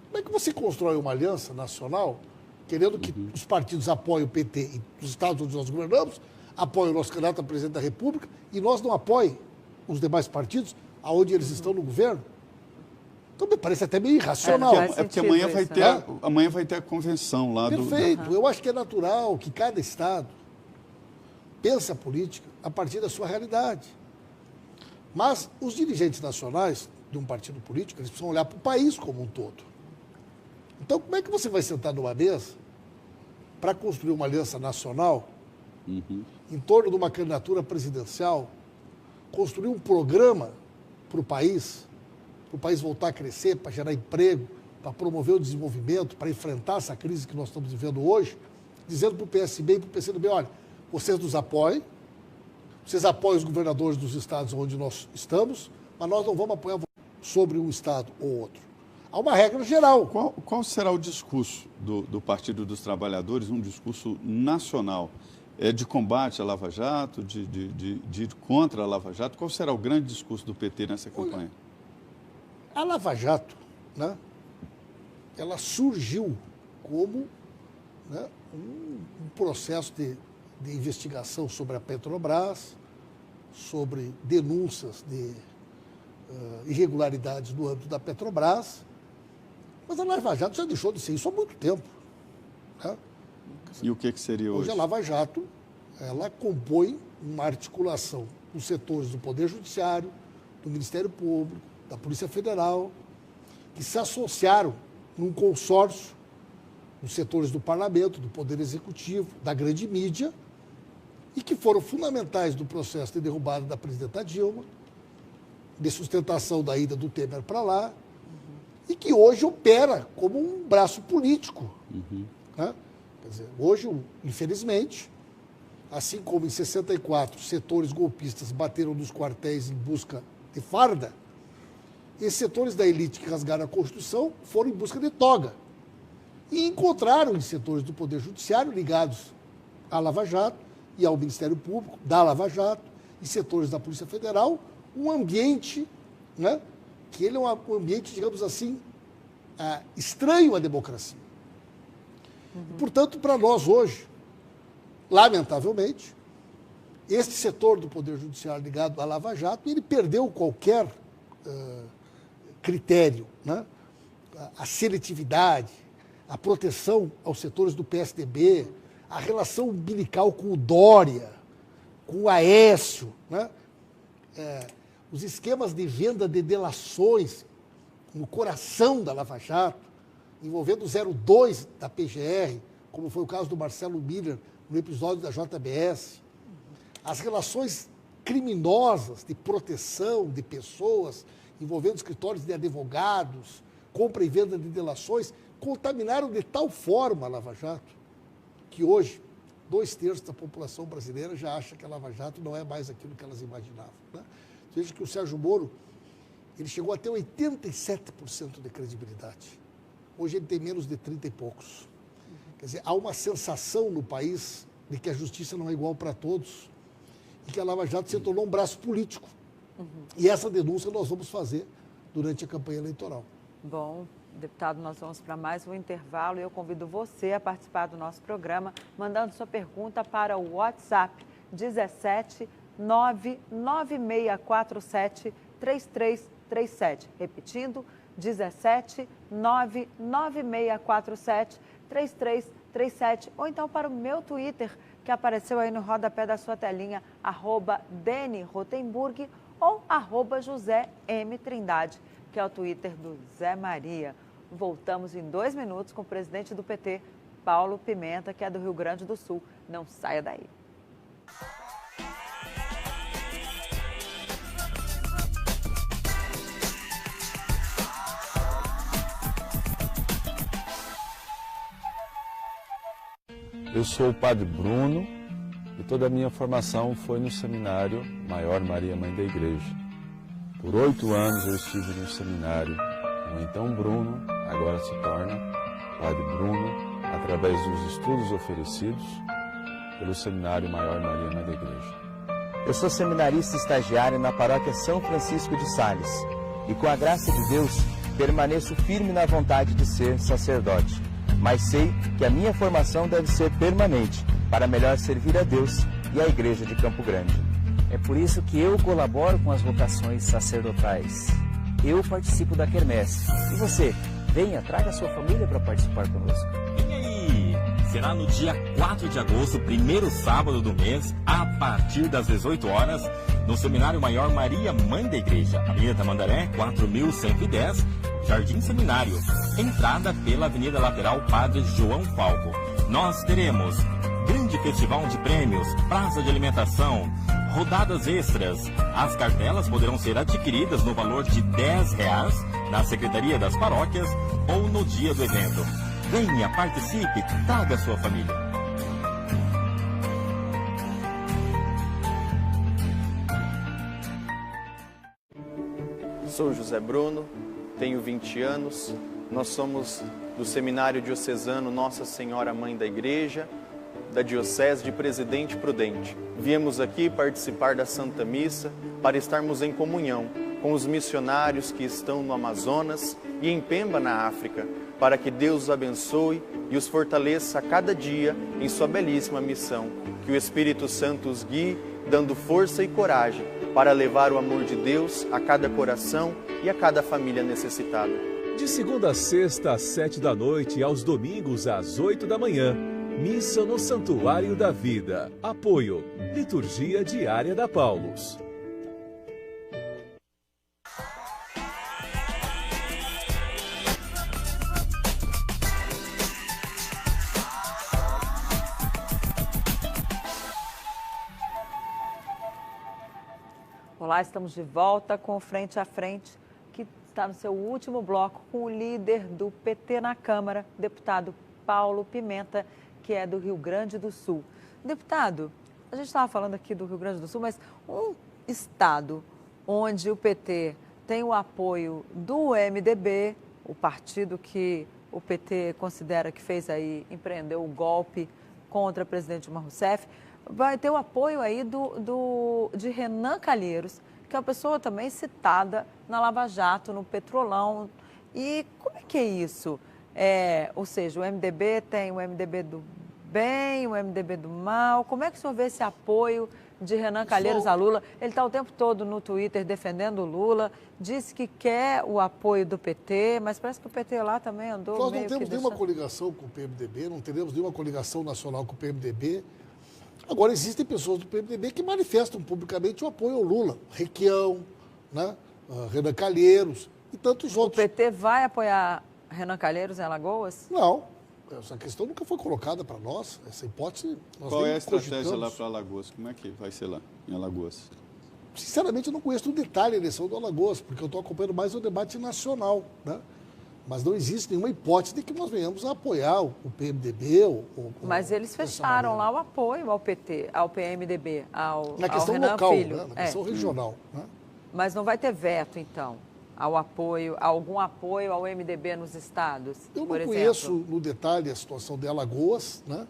Como é que você constrói uma aliança nacional querendo que os partidos apoiem o PT e os estados onde nós governamos, apoiem o nosso candidato a presidente da República e nós não apoiem os demais partidos aonde eles estão no governo? Então me parece até meio irracional. Porque amanhã vai ter a convenção lá do... Perfeito. Eu acho que é natural que cada estado pense a política a partir da sua realidade. Mas os dirigentes nacionais de um partido político, eles precisam olhar para o país como um todo. Então, como é que você vai sentar numa mesa para construir uma aliança nacional em torno de uma candidatura presidencial, construir um programa para o país voltar a crescer, para gerar emprego, para promover o desenvolvimento, para enfrentar essa crise que nós estamos vivendo hoje, dizendo para o PSB e para o PCdoB, olha, vocês nos apoiem, vocês apoiam os governadores dos estados onde nós estamos, mas nós não vamos apoiar sobre um estado ou outro. Há uma regra geral. Qual será o discurso do Partido dos Trabalhadores, um discurso nacional? De combate à Lava Jato, de ir contra a Lava Jato? Qual será o grande discurso do PT nessa campanha? A Lava Jato, ela surgiu como um processo de investigação sobre a Petrobras, sobre denúncias de irregularidades no âmbito da Petrobras, mas a Lava Jato já deixou de ser isso há muito tempo. E o que seria hoje? Hoje a Lava Jato, ela compõe uma articulação dos setores do Poder Judiciário, do Ministério Público, da Polícia Federal, que se associaram num consórcio dos setores do Parlamento, do Poder Executivo, da grande mídia, e que foram fundamentais do processo de derrubada da presidenta Dilma, de sustentação da ida do Temer para lá, e que hoje opera como um braço político. Quer dizer, hoje, infelizmente, assim como em 64 setores golpistas bateram nos quartéis em busca de farda, esses setores da elite que rasgaram a Constituição foram em busca de toga. E encontraram em setores do Poder Judiciário ligados à Lava Jato e ao Ministério Público, da Lava Jato, e setores da Polícia Federal, um ambiente, né, que ele é um ambiente, digamos assim, estranho à democracia. Portanto, para nós hoje, lamentavelmente, este setor do Poder Judiciário ligado à Lava Jato, ele perdeu qualquer critério, né? A seletividade, a proteção aos setores do PSDB, a relação umbilical com o Dória, com o Aécio, né? Os esquemas de venda de delações no coração da Lava Jato, envolvendo o 02 da PGR, como foi o caso do Marcelo Miller no episódio da JBS, as relações criminosas de proteção de pessoas, envolvendo escritórios de advogados, compra e venda de delações, contaminaram de tal forma a Lava Jato, que hoje 2/3 da população brasileira já acha que a Lava Jato não é mais aquilo que elas imaginavam, né? Veja que o Sérgio Moro, ele chegou a ter 87% de credibilidade. Hoje ele tem menos de 30 e poucos. Quer dizer, há uma sensação no país de que a justiça não é igual para todos e que a Lava Jato se tornou um braço político. E essa denúncia nós vamos fazer durante a campanha eleitoral. Bom, deputado, nós vamos para mais um intervalo e eu convido você a participar do nosso programa, mandando sua pergunta para o WhatsApp 17 99647 3337. Repetindo, 17 99647 3337. Ou então para o meu Twitter, que apareceu aí no rodapé da sua telinha, @DeniRotenburg ou @José_M_Trindade, que é o Twitter do Zé Maria. Voltamos em 2 minutos com o presidente do PT, Paulo Pimenta, que é do Rio Grande do Sul. Não saia daí. Eu sou o Padre Bruno e toda a minha formação foi no Seminário Maior Maria Mãe da Igreja. Por 8 anos eu estive no seminário, o então Bruno, agora se torna Padre Bruno, através dos estudos oferecidos pelo Seminário Maior Maria Mãe da Igreja. Eu sou seminarista estagiário na paróquia São Francisco de Sales e, com a graça de Deus, permaneço firme na vontade de ser sacerdote. Mas sei que a minha formação deve ser permanente para melhor servir a Deus e a Igreja de Campo Grande. É por isso que eu colaboro com as vocações sacerdotais. Eu participo da quermesse. E você? Venha, traga a sua família para participar conosco. Vem aí! Será no dia 4 de agosto, primeiro sábado do mês, a partir das 18 horas, no Seminário Maior Maria Mãe da Igreja, Avenida Tamandaré, 4110, Jardim Seminário. Entrada pela Avenida Lateral Padre João Falco. Nós teremos grande festival de prêmios, praça de alimentação, rodadas extras. As cartelas poderão ser adquiridas no valor de R$10 na Secretaria das Paróquias ou no dia do evento. Venha, participe, traga a sua família. Sou José Bruno, tenho 20 anos, nós somos do Seminário Diocesano Nossa Senhora Mãe da Igreja, da Diocese de Presidente Prudente. Viemos aqui participar da Santa Missa para estarmos em comunhão com os missionários que estão no Amazonas e em Pemba, na África, para que Deus os abençoe e os fortaleça a cada dia em sua belíssima missão. Que o Espírito Santo os guie, dando força e coragem para levar o amor de Deus a cada coração e a cada família necessitada. De segunda a sexta, às 7 da noite e aos domingos, às 8 da manhã. Missa no Santuário da Vida. Apoio. Liturgia Diária da Paulus. Olá, estamos de volta com o Frente a Frente, que está no seu último bloco com o líder do PT na Câmara, deputado Paulo Pimenta, que é do Rio Grande do Sul. Deputado, A gente estava falando aqui do Rio Grande do Sul, mas um estado onde o PT tem o apoio do MDB, o partido que o PT considera que empreendeu o golpe contra o presidente Dilma Rousseff, vai ter o apoio aí de Renan Calheiros, que é uma pessoa também citada na Lava Jato, no Petrolão. E como é que é isso? Ou seja, o MDB tem o MDB do bem, o MDB do mal. Como é que o senhor vê esse apoio de Renan Calheiros a Lula? Ele está o tempo todo no Twitter defendendo o Lula, disse que quer o apoio do PT, mas parece que o PT lá também andou Nós meio não temos que nenhuma coligação com o PMDB, não teremos nenhuma coligação nacional com o PMDB. Agora, existem pessoas do PMDB que manifestam publicamente o apoio ao Lula. Requião, né? Renan Calheiros e tantos outros. O PT vai apoiar Renan Calheiros em Alagoas? Não. Essa questão nunca foi colocada para nós. Essa hipótese, nós Qual nem é a estratégia cogitamos. lá para Alagoas? Como é que vai ser lá, em Alagoas? Sinceramente, eu não conheço no detalhe a eleição do Alagoas, porque eu estou acompanhando mais o debate nacional, né? Mas não existe nenhuma hipótese de que nós venhamos a apoiar o PMDB. Mas eles fecharam lá o apoio ao PT, ao PMDB, ao na questão Renan local, Filho. né? Na questão regional. Né? Mas não vai ter veto, então, algum apoio ao MDB nos estados, Eu por não exemplo? conheço no detalhe a situação de Alagoas, né?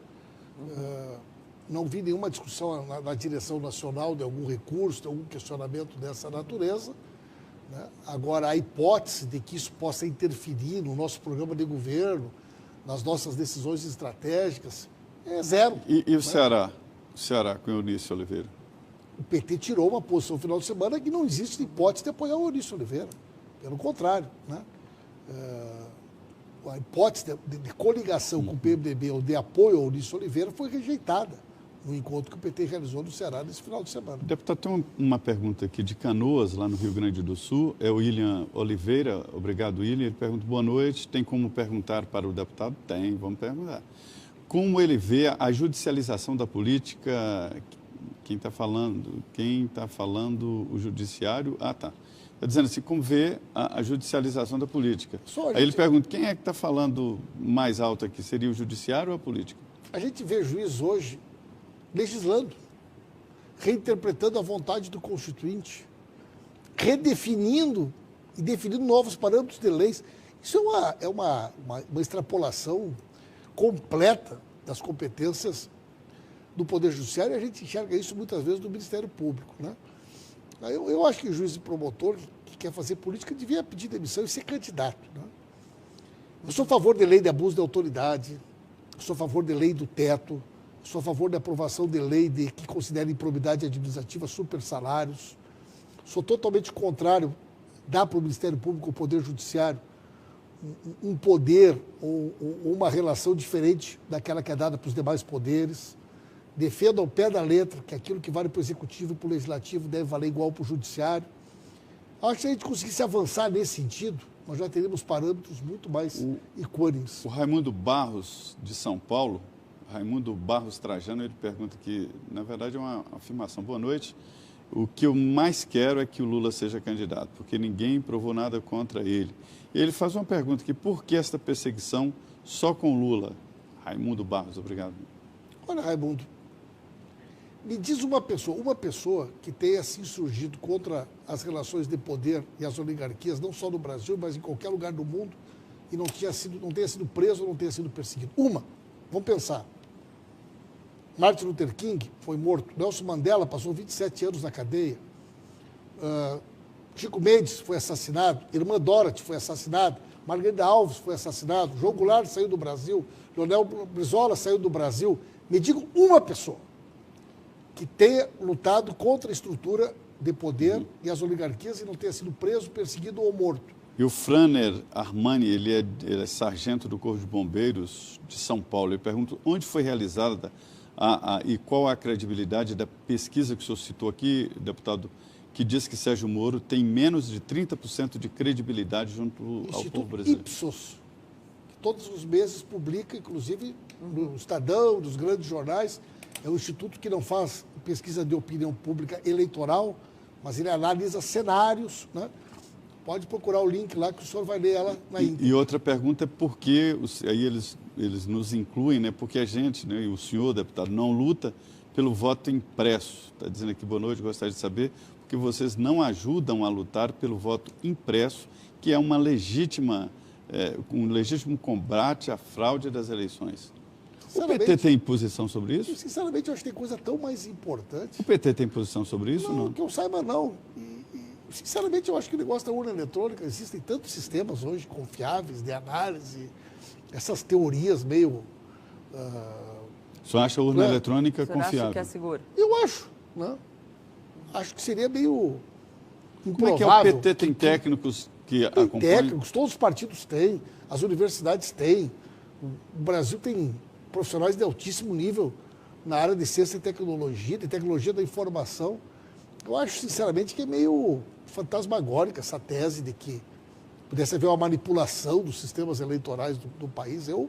Não vi nenhuma discussão na direção nacional de algum recurso, de algum questionamento dessa natureza. Né? Agora, a hipótese de que isso possa interferir no nosso programa de governo, nas nossas decisões estratégicas, é zero. E o Ceará? O Ceará com o Eunício Oliveira? O PT tirou uma posição no final de semana que não existe hipótese de apoiar o Eunício Oliveira. Pelo contrário. Né? A hipótese de coligação com o PMDB ou de apoio ao Eunício Oliveira foi rejeitada no encontro que o PT realizou no Ceará nesse final de semana. Deputado, tem uma pergunta aqui de Canoas, lá no Rio Grande do Sul. É o William Oliveira. Obrigado, William. Ele pergunta, boa noite. Tem como perguntar para o deputado? Tem, vamos perguntar. Como ele vê a judicialização da política? Quem está falando o judiciário? Ah, tá. Está dizendo assim, como vê a judicialização da política? Aí ele pergunta, quem é que está falando mais alto aqui? Seria o judiciário ou a política? A gente vê juiz hoje legislando, reinterpretando a vontade do Constituinte, redefinindo e definindo novos parâmetros de leis. Isso é uma extrapolação completa das competências do Poder Judiciário, e a gente enxerga isso muitas vezes no Ministério Público. Né? Eu acho que o juiz e promotor que quer fazer política devia pedir demissão e ser candidato. Né? Eu sou a favor de lei de abuso de autoridade, eu sou a favor de lei do teto, sou a favor da aprovação de lei que considera improbidade administrativa super salários. Sou totalmente contrário dar para o Ministério Público, o Poder Judiciário, um poder ou uma relação diferente daquela que é dada para os demais poderes. Defendo ao pé da letra que aquilo que vale para o Executivo e para o Legislativo deve valer igual para o Judiciário. Acho que se a gente conseguisse avançar nesse sentido, nós já teríamos parâmetros muito mais equânimes. O Raimundo Barros, de São Paulo, Raimundo Barros Trajano, ele pergunta que, na verdade, é uma afirmação. Boa noite. O que eu mais quero é que o Lula seja candidato, porque ninguém provou nada contra ele. E ele faz uma pergunta aqui, por que esta perseguição só com Lula? Raimundo Barros, obrigado. Olha, Raimundo, me diz uma pessoa que tenha se insurgido contra as relações de poder e as oligarquias, não só no Brasil, mas em qualquer lugar do mundo, e não tenha sido preso ou não tenha sido perseguido. Uma. Vamos pensar. Martin Luther King foi morto. Nelson Mandela passou 27 anos na cadeia. Chico Mendes foi assassinado. Irmã Dorothy foi assassinada. Margarida Alves foi assassinado. João Goulart saiu do Brasil. Leonel Brizola saiu do Brasil. Me diga uma pessoa que tenha lutado contra a estrutura de poder e as oligarquias e não tenha sido preso, perseguido ou morto. E o Franer Armani, ele é sargento do Corpo de Bombeiros de São Paulo. Ele pergunta onde foi realizada e qual a credibilidade da pesquisa que o senhor citou aqui, deputado, que diz que Sérgio Moro tem menos de 30% de credibilidade junto ao povo brasileiro. Ipsos, que todos os meses publica, inclusive no Estadão, nos grandes jornais. É um instituto que não faz pesquisa de opinião pública eleitoral, mas ele analisa cenários, né? Pode procurar o link lá que o senhor vai ler ela na íntegra. E outra pergunta é por que, aí eles nos incluem, né? Porque a gente, né, e o senhor, deputado, não luta pelo voto impresso. Está dizendo aqui, boa noite, gostaria de saber porque vocês não ajudam a lutar pelo voto impresso, que é um legítimo combate à fraude das eleições. O PT tem posição sobre isso? Sinceramente, eu acho que tem coisa tão mais importante. O PT tem posição sobre isso? Não, que eu saiba, não. Sinceramente, eu acho que o negócio da urna eletrônica, existem tantos sistemas hoje confiáveis de análise, essas teorias meio... Só acha a urna eletrônica confiável? Você acha que é seguro? Eu acho, né? Acho que seria meio improvável. Como é que o PT tem técnicos que acompanham? Técnicos, todos os partidos têm, as universidades têm. O Brasil tem profissionais de altíssimo nível na área de ciência e tecnologia, de tecnologia da informação. Eu acho, sinceramente, que é meio fantasmagórica essa tese de que pudesse haver uma manipulação dos sistemas eleitorais do país. Eu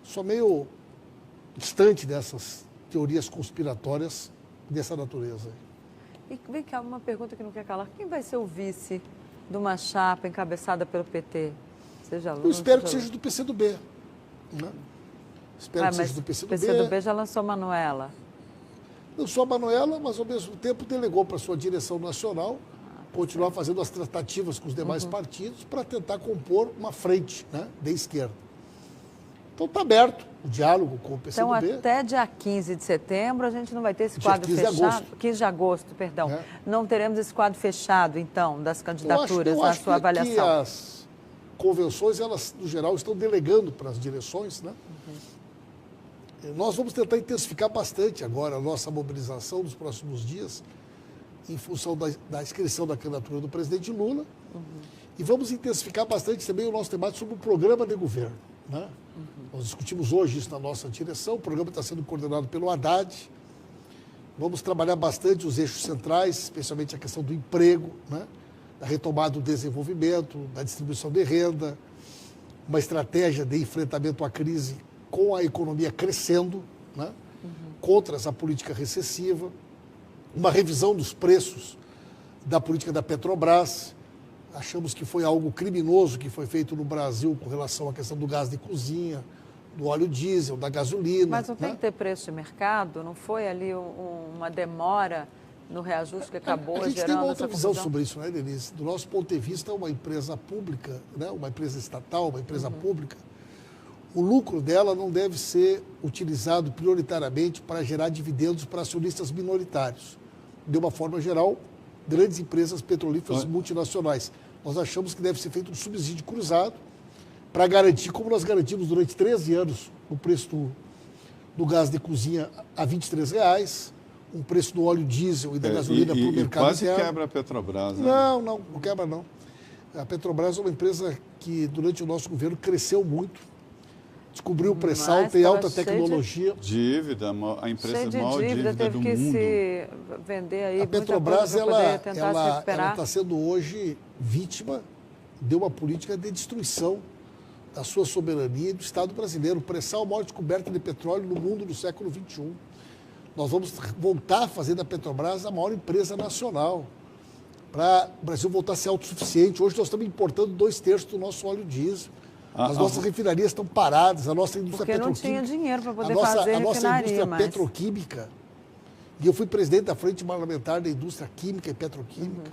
sou meio distante dessas teorias conspiratórias dessa natureza. E vem cá, uma pergunta que não quer calar. Quem vai ser o vice de uma chapa encabeçada pelo PT? Seja Lula, eu espero que seja do PCdoB. Né? Espero que seja do PCdoB. O PCdoB já lançou a Manuela. Lançou a Manuela, mas ao mesmo tempo delegou para a sua direção nacional continuar fazendo as tratativas com os demais partidos para tentar compor uma frente, né, de esquerda. Então está aberto o diálogo com o PCdoB. Então até dia 15 de setembro a gente não vai ter esse quadro fechado. 15 de agosto, perdão. Não teremos esse quadro fechado, então, das candidaturas, eu acho na sua avaliação. Que as convenções, elas, no geral, estão delegando para as direções, né? Nós vamos tentar intensificar bastante agora a nossa mobilização nos próximos dias, em função da inscrição da candidatura do presidente Lula. E vamos intensificar bastante também o nosso debate sobre o programa de governo. Né? Nós discutimos hoje isso na nossa direção, o programa está sendo coordenado pelo Haddad. Vamos trabalhar bastante os eixos centrais, especialmente a questão do emprego, né? Da retomada do desenvolvimento, da distribuição de renda, uma estratégia de enfrentamento à crise com a economia crescendo, né? Contra essa política recessiva, uma revisão dos preços da política da Petrobras. Achamos que foi algo criminoso que foi feito no Brasil com relação à questão do gás de cozinha, do óleo diesel, da gasolina. Mas não tem que ter preço de mercado? Não foi ali uma demora no reajuste que acabou gerando essa confusão? A gente tem uma outra visão sobre isso, né, Denise? Do nosso ponto de vista, uma empresa pública, né, uma empresa estatal, uma empresa pública, o lucro dela não deve ser utilizado prioritariamente para gerar dividendos para acionistas minoritários. De uma forma geral, grandes empresas petrolíferas multinacionais. Nós achamos que deve ser feito um subsídio cruzado para garantir, como nós garantimos durante 13 anos, o preço do gás de cozinha a R$ 23,00, um preço do óleo diesel e da gasolina para o mercado quase interno. Quebra a Petrobras. Né? Não quebra não. A Petrobras é uma empresa que, durante o nosso governo, cresceu muito. Descobriu o pré-sal, tem alta tecnologia. Dívida, a empresa maior dívida teve do que mundo. Se vender aí. A Petrobras ela está sendo hoje vítima de uma política de destruição da sua soberania e do Estado brasileiro. O pré-sal é a maior descoberta de petróleo no mundo do século XXI. Nós vamos voltar a fazer da Petrobras a maior empresa nacional, para o Brasil voltar a ser autossuficiente. Hoje nós estamos importando 2/3 do nosso óleo diesel. As nossas refinarias estão paradas, a nossa indústria petroquímica... Porque não tinha dinheiro para poder fazer refinaria. A nossa indústria petroquímica, e eu fui presidente da Frente Parlamentar da Indústria Química e Petroquímica,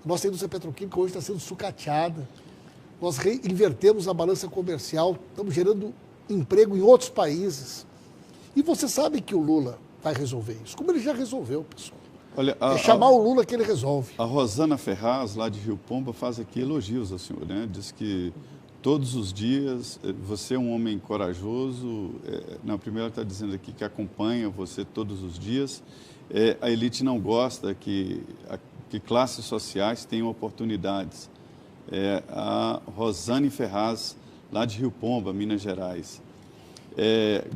a nossa indústria petroquímica hoje está sendo sucateada. Nós invertemos a balança comercial, estamos gerando emprego em outros países. E você sabe que o Lula vai resolver isso, como ele já resolveu, pessoal. Olha, é chamar o Lula que ele resolve. A Rosana Ferraz, lá de Rio Pomba, faz aqui elogios ao senhor, né? Diz que todos os dias, você é um homem corajoso. Primeiro está dizendo aqui que acompanha você todos os dias. A elite não gosta que classes sociais tenham oportunidades. A Rosane Ferraz, lá de Rio Pomba, Minas Gerais.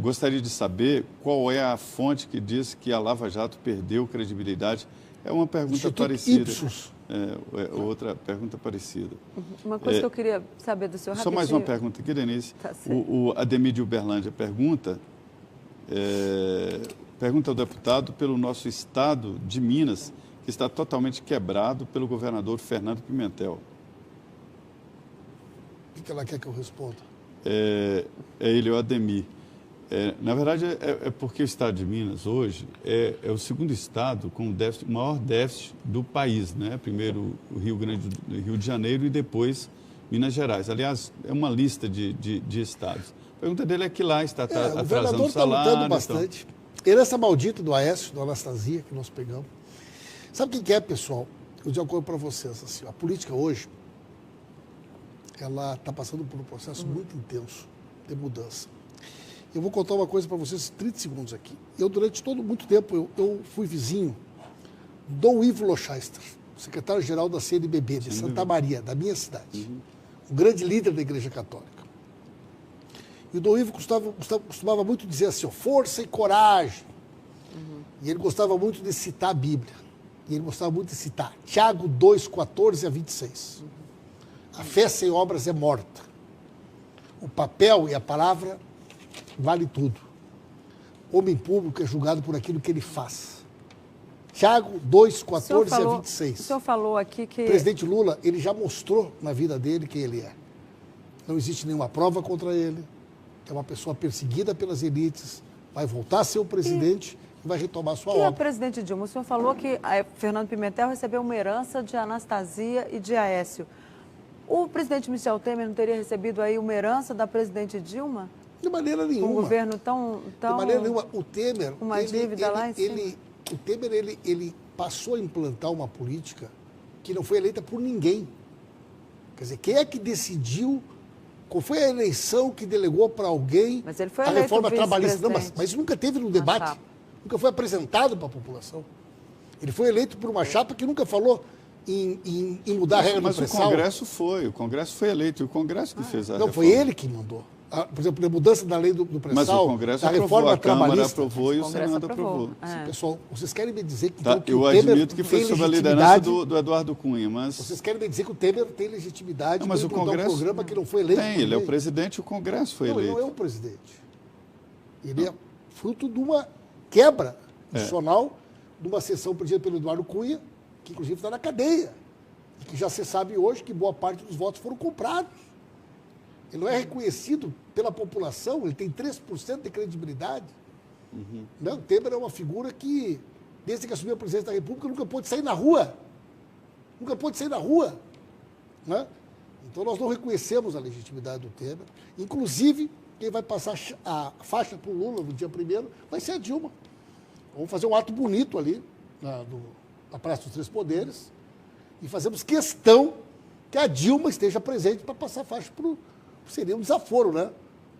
Gostaria de saber qual é a fonte que diz que a Lava Jato perdeu credibilidade. É uma pergunta Instituto parecida. Ipsos. Outra pergunta parecida. Uma coisa que eu queria saber do senhor rapidinho. Só mais uma pergunta aqui, Denise. Tá, o Ademir de Uberlândia pergunta ao deputado pelo nosso estado de Minas, que está totalmente quebrado pelo governador Fernando Pimentel. O que ela quer que eu responda? Ele, o Ademir. Na verdade, é porque o estado de Minas hoje é o segundo estado com o maior déficit do país, né? Primeiro o Rio de Janeiro e depois Minas Gerais. Aliás, é uma lista de estados. A pergunta dele é que lá está atrasando o salário. O governador está lutando bastante. Herança maldita do Aécio, da Anastasia, que nós pegamos. Sabe o que é, pessoal? Eu digo uma coisa para vocês. Assim, a política hoje, ela está passando por um processo muito intenso de mudança. Eu vou contar uma coisa para vocês em 30 segundos aqui. Eu, durante muito tempo, eu fui vizinho do Dom Ivo Lochaister, secretário-geral da CNBB, de Santa Maria, da minha cidade. Um grande líder da Igreja Católica. E o Dom Ivo costumava muito dizer assim, força e coragem. E ele gostava muito de citar a Bíblia. E ele gostava muito de citar Tiago 2, 14 a 26. A fé sem obras é morta. O papel e a palavra vale tudo. Homem público é julgado por aquilo que ele faz. Tiago 2, 14 a 26. O senhor falou aqui que... O presidente Lula, ele já mostrou na vida dele quem ele é. Não existe nenhuma prova contra ele. É uma pessoa perseguida pelas elites. Vai voltar a ser o presidente e vai retomar sua obra. E a presidente Dilma, o senhor falou que Fernando Pimentel recebeu uma herança de Anastasia e de Aécio. O presidente Michel Temer não teria recebido aí uma herança da presidente Dilma? De maneira nenhuma. Um governo tão... De maneira nenhuma. O Temer... Uma dívida lá em cima. O Temer, ele passou a implantar uma política que não foi eleita por ninguém. Quer dizer, quem é que decidiu... Qual foi a eleição que delegou para alguém mas ele foi a reforma trabalhista? Não, mas nunca teve no debate. Nunca foi apresentado para a população. Ele foi eleito por uma chapa que nunca falou em mudar a regra do pré-sal. Mas o Congresso foi eleito, e o Congresso que fez a reforma. Não, foi ele que mandou. Por exemplo, a mudança da lei do pré-sal, mas o Congresso aprovou, a Câmara aprovou e o Senado aprovou. Pessoal, vocês querem me dizer que, que eu admito que foi sob a liderança do Eduardo Cunha, mas... Vocês querem me dizer que o Temer tem legitimidade para implantar um programa que não foi eleito? Tem, ele é o presidente e o Congresso foi eleito. Ele não é o presidente. Ele é fruto de uma quebra institucional, de uma sessão presidida pelo Eduardo Cunha, que inclusive está na cadeia. E que já se sabe hoje que boa parte dos votos foram comprados. Ele não é reconhecido pela população, ele tem 3% de credibilidade. Não, o Temer é uma figura que, desde que assumiu a presidência da República, nunca pôde sair na rua. Nunca pôde sair na rua. Né? Então, nós não reconhecemos a legitimidade do Temer. Inclusive, quem vai passar a faixa para o Lula no dia 1º vai ser a Dilma. Vamos fazer um ato bonito ali, na Praça dos Três Poderes, e fazemos questão que a Dilma esteja presente para passar a faixa para o... Seria um desaforo, né?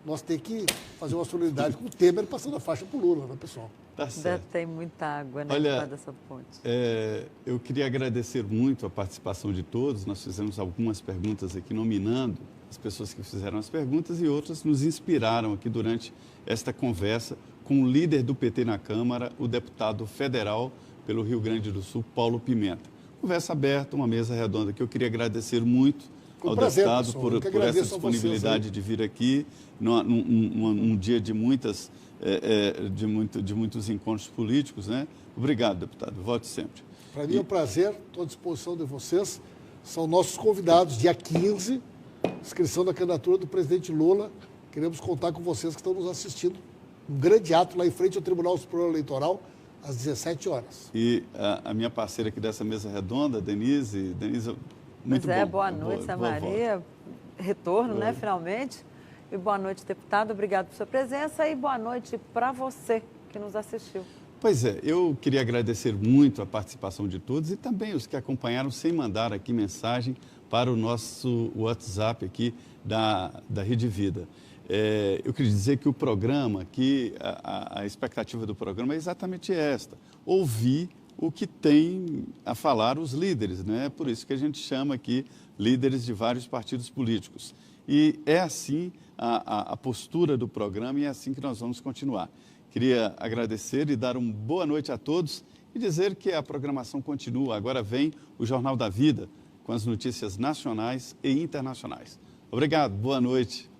Nós temos que fazer uma solidariedade com o Temer passando a faixa para o Lula, né, pessoal? Tá certo. Tem muita água, né, Olha, dessa ponte. Eu queria agradecer muito a participação de todos. Nós fizemos algumas perguntas aqui, nominando as pessoas que fizeram as perguntas e outras nos inspiraram aqui durante esta conversa com o líder do PT na Câmara, o deputado federal pelo Rio Grande do Sul, Paulo Pimenta. Conversa aberta, uma mesa redonda que eu queria agradecer muito ao deputado por essa disponibilidade de vir aqui num dia de muitos encontros políticos, né? Obrigado, deputado. Volte sempre. Para mim é um prazer, estou à disposição de vocês. São nossos convidados, dia 15, inscrição da candidatura do presidente Lula. Queremos contar com vocês que estão nos assistindo. Um grande ato lá em frente ao Tribunal Superior Eleitoral, às 17 horas. E a minha parceira aqui dessa mesa redonda, Denise, muito bom. Boa noite, Maria. Retorno, né, finalmente. E boa noite, deputado. Obrigado por sua presença e boa noite para você que nos assistiu. Pois é, eu queria agradecer muito a participação de todos e também os que acompanharam sem mandar aqui mensagem para o nosso WhatsApp aqui da Rede Vida. Eu queria dizer que o programa, que a expectativa do programa é exatamente esta, ouvir o que tem a falar os líderes, né? Por isso que a gente chama aqui líderes de vários partidos políticos. E é assim a postura do programa e é assim que nós vamos continuar. Queria agradecer e dar uma boa noite a todos e dizer que a programação continua. Agora vem o Jornal da Vida com as notícias nacionais e internacionais. Obrigado, boa noite.